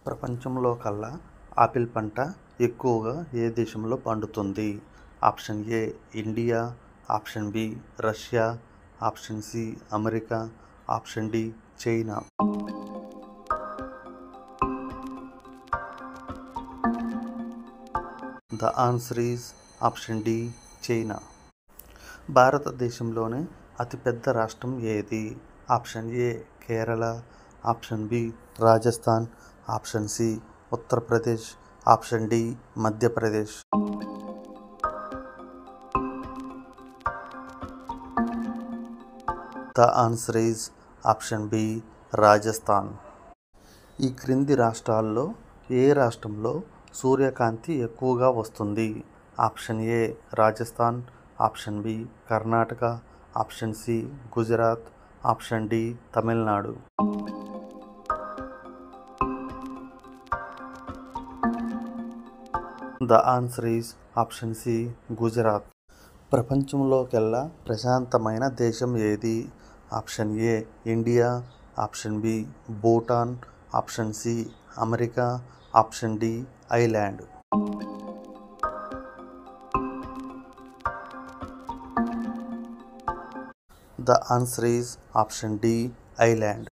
ప్రపంచంలో కల్లా ఆపిల్ పంట ఎక్కువగా ఏ దేశంలో పండుతుంది? Option A India, option B Russia, option C America, option D China. The answer is option D China. భారతదేశంలోనే అతిపెద్ద రాష్ట్రం ఏది? Option A Kerala, option B Rajasthan, option C Uttar Pradesh, option D Madhya Pradesh. The answer is option B Rajasthan. ఈ క్రింది రాష్ట్రాల్లో ఏ రాష్ట్రంలో సూర్యకాంతి ఎక్కువగా వస్తుంది? Option A Rajasthan, option B Karnataka, option C Gujarat, option D Tamil Nadu. The answer is option C Gujarat. ప్రపంచంలోకెల్లా ప్రశాంతమైన దేశం ఏది? Option A India, option B Bhutan, option C America, option D island. The answer is option D island.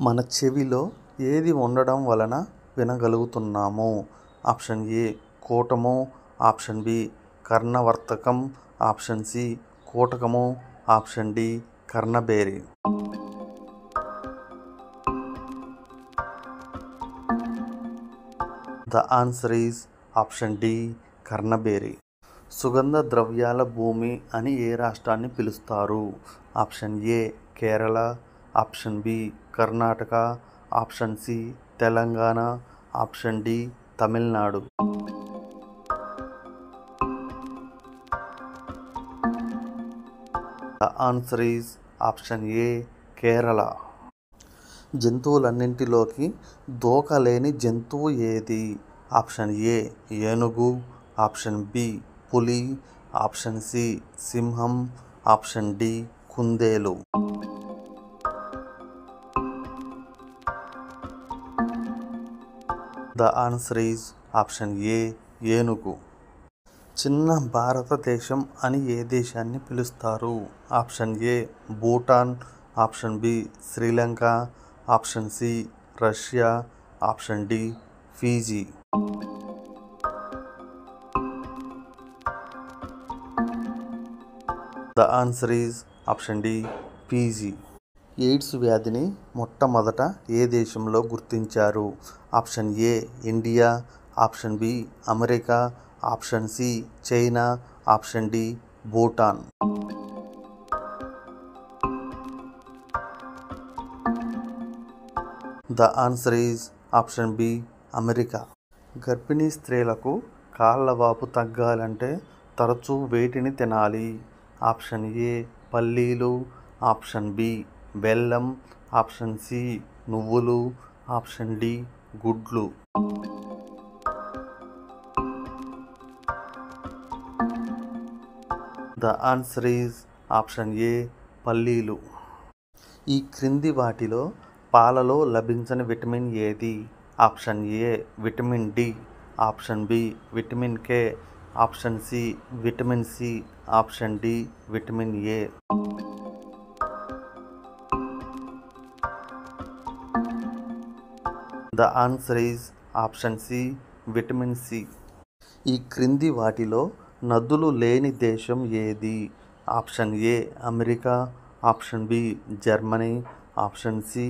మన చెవిలో ఏది ఉండడం వలన వినగలుగుతున్నాము? ఆప్షన్ ఏ కూటము, ఆప్షన్ బి కర్ణవర్తకం, ఆప్షన్ సి కూటకము, ఆప్షన్ డి కర్ణబేరి. The answer is option D కర్ణబేరి. సుగంధ ద్రవ్యాల భూమి అని ఏ రాష్ట్రాన్ని పిలుస్తారు? Option A Kerala, option B Karnataka, option C Telangana, option D Tamil Nadu. The answer is option A Kerala. జంతువులన్నింటిలోకి దోక లేని జంతువు ఏది? ఆప్షన్ ఏ ఏనుగు, ఆప్షన్ బి పులి, ఆప్షన్ సి సింహం, ఆప్షన్ డి కుందేలు. The answer is option A ఏనుగు. చిన్న భారతదేశం అని ఏ దేశాన్ని పిలుస్తారు? Option A Bhutan, option B Sri Lanka, option C Russia, option D Fiji. The answer is option D Fiji. AIDS వ్యాధిని మొట్టమొదట ఏ దేశంలో గుర్తించారు? Option A India, option B America, option C China, option D Bhutan. The answer is option B America. గర్భిణీ స్త్రీలకు కాళ్ళవాపు తగ్గాలంటే తరచూ వేటిని తినాలి? ఆప్షన్ ఏ పల్లీలు, ఆప్షన్ బి బెల్లం, ఆప్షన్ సి నువ్వులు, ఆప్షన్ డి గుడ్లు. The answer is option A పల్లీలు. ఈ క్రింది వాటిలో పాలలో లభించని విటమిన్ ఏది? Option A vitamin D, option B vitamin K, option C vitamin C, option D vitamin A. The answer is option C vitamin C. ఈ క్రింది వాటిలో నదులు లేని దేశం ఏది? Option A America, option B Germany, option C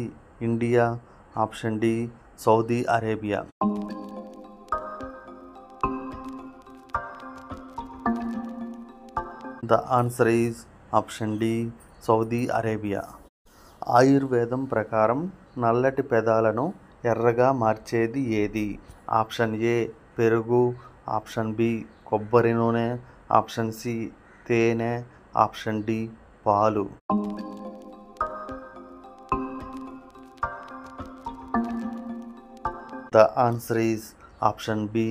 India, option D Saudi Arabia. The answer is option D Saudi Arabia. ఆయుర్వేదం ప్రకారం నల్లటి పెదాలను ఎర్రగా మార్చేది ఏది? ఆప్షన్ ఏ పెరుగు, ఆప్షన్ బి కొబ్బరి నూనె, ఆప్షన్ సి తేనె, ఆప్షన్ డి పాలు. The answer is option B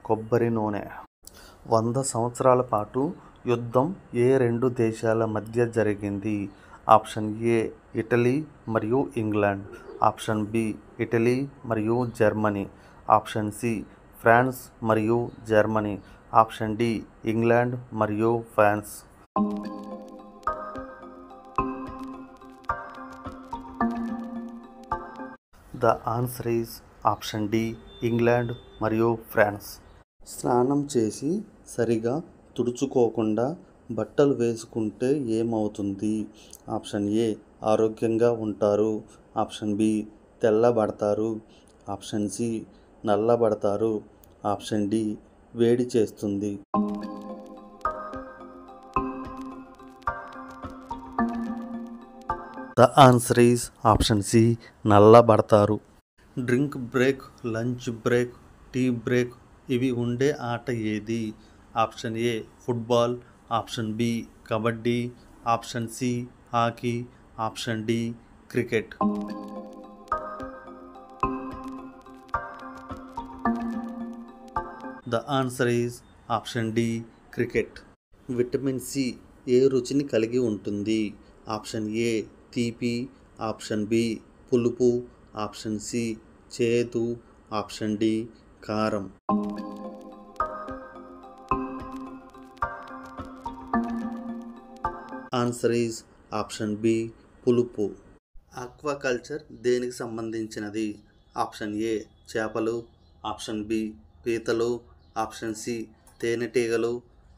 కొబ్బరి నూనె. 100 సంవత్సరాల పాటు యుద్ధం ఏ రెండు దేశాల మధ్య జరిగింది? ఆప్షన్ ఏ ఇటలీ మరియు ఇంగ్లాండ్, ఆప్షన్ బి ఇటలీ మరియు జర్మనీ, ఆప్షన్ సి ఫ్రాన్స్ మరియు జర్మనీ, ఆప్షన్ డి ఇంగ్లాండ్ మరియు France. The answer is option D England మరియు ఫ్రాన్స్. స్నానం చేసి సరిగా తుడుచుకోకుండా బట్టలు వేసుకుంటే ఏమవుతుంది? ఆప్షన్ ఏ ఆరోగ్యంగా ఉంటారు, ఆప్షన్ బి తెల్లబడతారు, ఆప్షన్ సి నల్లబడతారు, ఆప్షన్ డి వేడి చేస్తుంది. The answer is option C నల్లబడతారు. Drink break, lunch break, tea break ఇవి ఉండే ఆట ఏది? Option A football, option B kabaddi, option C hockey, option D cricket. The answer is option D cricket. Vitamin C ఏ రుచిని కలిగి ఉంటుంది? ఆప్షన్ ఏ తీపి, ఆప్షన్ బి పులుపు, ఆప్షన్ సి చేదు, ఆప్షన్ డి కారం. ఆన్సర్ ఈజ్ ఆప్షన్ బి పులుపు. Aquaculture దేనికి సంబంధించినది? ఆప్షన్ ఏ చేపలు, ఆప్షన్ బి పీతలు, ఆప్షన్ సి తేనెటీగలు,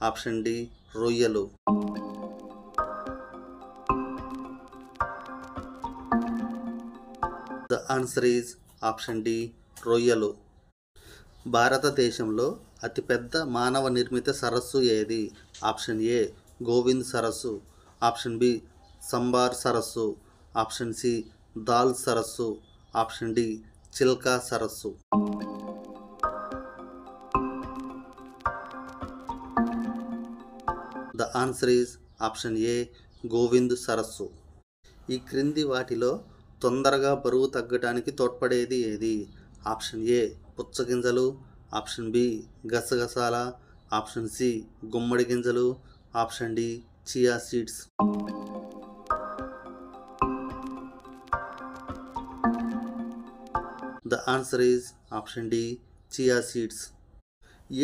ఆప్షన్ డి రొయ్యలు. The answer is option D రొయ్యలు. భారతదేశంలో అతిపెద్ద మానవ నిర్మిత సరస్సు ఏది? ఆప్షన్ ఏ గోవింద్ సరస్సు, ఆప్షన్ బి సంబార్ సరస్సు, ఆప్షన్ సి దాల్ సరస్సు, ఆప్షన్ డి చిల్కా సరస్సు. The answer is option A Govind సరస్సు. ఈ క్రింది వాటిలో తొందరగా బరువు తగ్గడానికి తోడ్పడేది ఏది? ఆప్షన్ ఏ పుచ్చగింజలు, ఆప్షన్ బి గసగసాల, ఆప్షన్ సి గుమ్మడి గింజలు, option D chia seeds. The answer is option D chia seeds.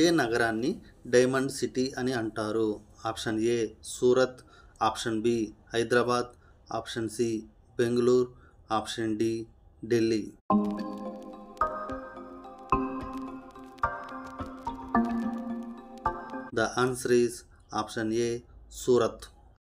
ఏ నగరాన్ని డైమండ్ సిటీ అని అంటారు? Option A Surat, option B Hyderabad, option C Bengaluru, option D Delhi. The answer is option A Surat.